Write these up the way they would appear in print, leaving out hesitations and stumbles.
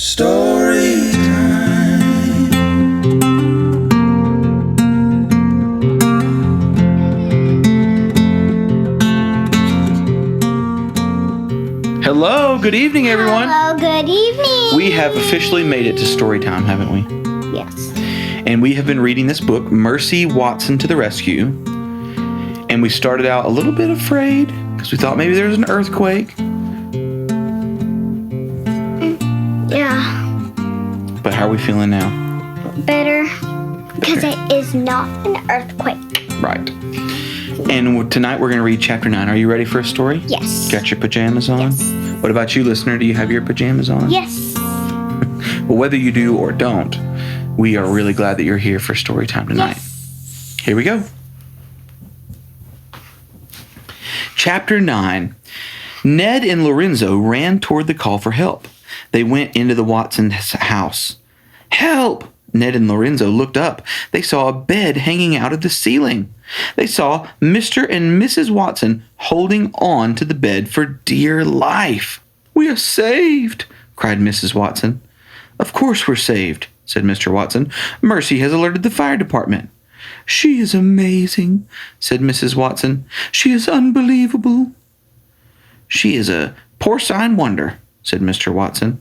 Story time. Hello, good evening, everyone. Hello, good evening. We have officially made it to story time, haven't we? Yes. And we have been reading this book, Mercy Watson to the Rescue. And we started out a little bit afraid because we thought maybe there was an earthquake. Yeah. But how are we feeling now? Better. Because it is not an earthquake. Right. And tonight we're going to read chapter 9. Are you ready for a story? Yes. Got your pajamas on? Yes. What about you, listener? Do you have your pajamas on? Yes. Well, whether you do or don't, we are really glad that you're here for story time tonight. Yes. Here we go. Chapter 9. Ned and Lorenzo ran toward the call for help. They went into the Watsons' house. Help! Ned and Lorenzo looked up. They saw a bed hanging out of the ceiling. They saw Mr. and Mrs. Watson holding on to the bed for dear life. "We are saved!" cried Mrs. Watson. "Of course we're saved," said Mr. Watson. "Mercy has alerted the fire department." "She is amazing," said Mrs. Watson. "She is unbelievable." "She is a porcine wonder," said Mr. Watson.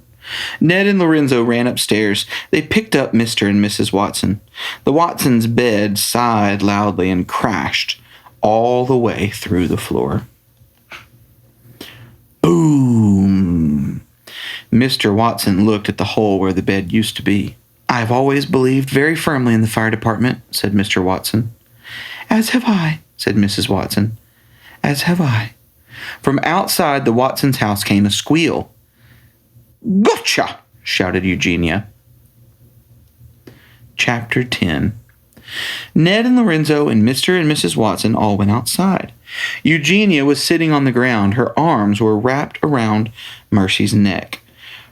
Ned and Lorenzo ran upstairs. They picked up Mr. and Mrs. Watson. The Watsons' bed sighed loudly and crashed all the way through the floor. Boom! Mr. Watson looked at the hole where the bed used to be. "I have always believed very firmly in the fire department," said Mr. Watson. "As have I," said Mrs. Watson. "As have I." From outside the Watsons' house came a squeal. "Gotcha!" shouted Eugenia. Chapter 10. Ned and Lorenzo and Mr. and Mrs. Watson all went outside. Eugenia was sitting on the ground. Her arms were wrapped around Mercy's neck.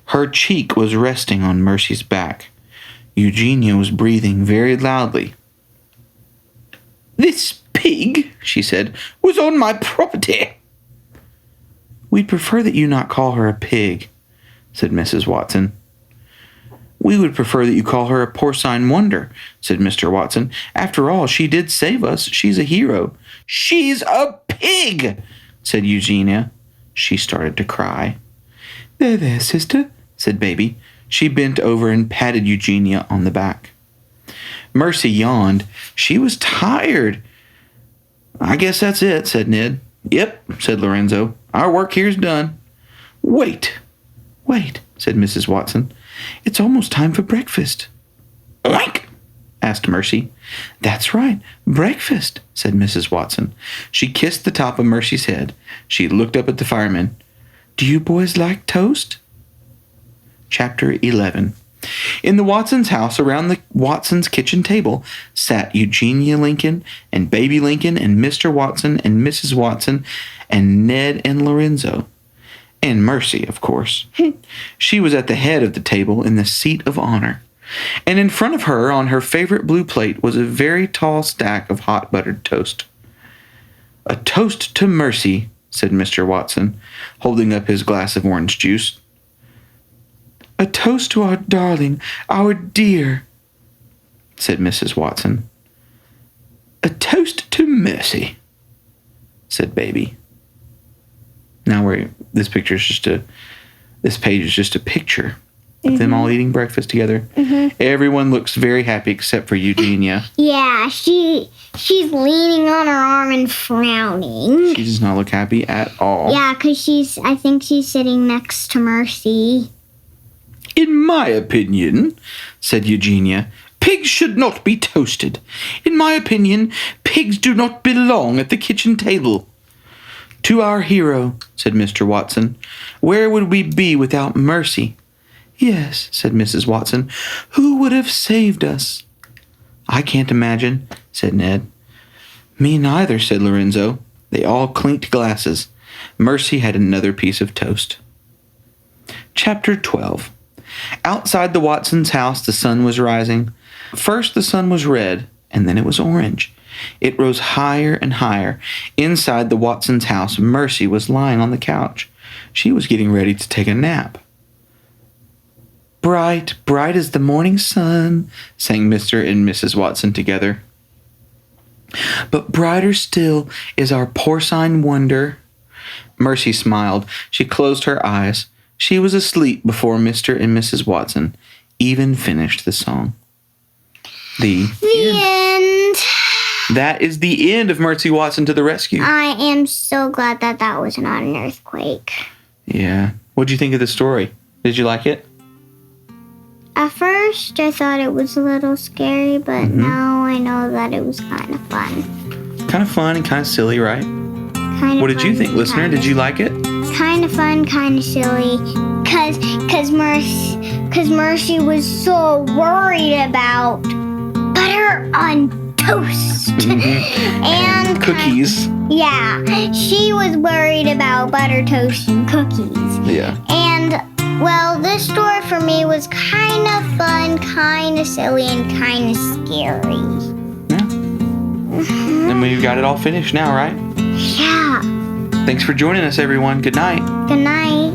Her cheek was resting on Mercy's back. Eugenia was breathing very loudly. "This pig," she said, "was on my property." "We'd prefer that you not call her a pig," said Mrs. Watson. "We would prefer that you call her a porcine wonder," said Mr. Watson. "After all, she did save us. She's a hero." "She's a pig," said Eugenia. She started to cry. There, sister," said Baby. She bent over and patted Eugenia on the back. Mercy yawned. She was tired. "I guess that's it," said Ned. "Yep," said Lorenzo. "Our work here's done." Wait, said Mrs. Watson. "It's almost time for breakfast." "Oink?" asked Mercy. "That's right, breakfast," said Mrs. Watson. She kissed the top of Mercy's head. She looked up at the firemen. "Do you boys like toast?" Chapter 11. In the Watsons' house, around the Watsons' kitchen table, sat Eugenia Lincoln and Baby Lincoln and Mr. Watson and Mrs. Watson and Ned and Lorenzo. And Mercy, of course. She was at the head of the table in the seat of honor. And in front of her, on her favorite blue plate, was a very tall stack of hot buttered toast. "A toast to Mercy," said Mr. Watson, holding up his glass of orange juice. "A toast to our darling, our dear," said Mrs. Watson. "A toast to Mercy," said Baby. Now this page is just a picture of them all eating breakfast together. Everyone looks very happy except for Eugenia. Yeah, she's leaning on her arm and frowning. She does not look happy at all. Yeah, because I think she's sitting next to Mercy. "In my opinion," said Eugenia, "pigs should not be toasted. In my opinion, pigs do not belong at the kitchen table." "To our hero," said Mr. Watson. "Where would we be without Mercy?" "Yes," said Mrs. Watson. "Who would have saved us?" "I can't imagine," said Ned. "Me neither," said Lorenzo. They all clinked glasses. Mercy had another piece of toast. Chapter 12. Outside the Watsons' house, the sun was rising. First the sun was red, and then it was orange. It rose higher and higher. Inside the Watsons' house, Mercy was lying on the couch. She was getting ready to take a nap. Bright, bright as the morning sun, sang Mr. and Mrs. Watson together. But brighter still is our porcine wonder. Mercy smiled. She closed her eyes. She was asleep before Mr. and Mrs. Watson even finished the song. The end. That is the end of Mercy Watson to the Rescue. I am so glad that that was not an earthquake. Yeah. What'd you think of the story? Did you like it? At first, I thought it was a little scary, but now I know that it was kind of fun. Kind of fun and kind of silly, right? Kind What did you think, listener? Did you like it? Kind of fun, kind of silly, cause Mercy was so worried about butter on toast and Cookies. Yeah, she was worried about butter toast and cookies. Yeah. And well, this story for me was kind of fun, kind of silly, and kind of scary. Yeah. And we've got it all finished now, right? Yeah. Thanks for joining us, everyone. Good night. Good night.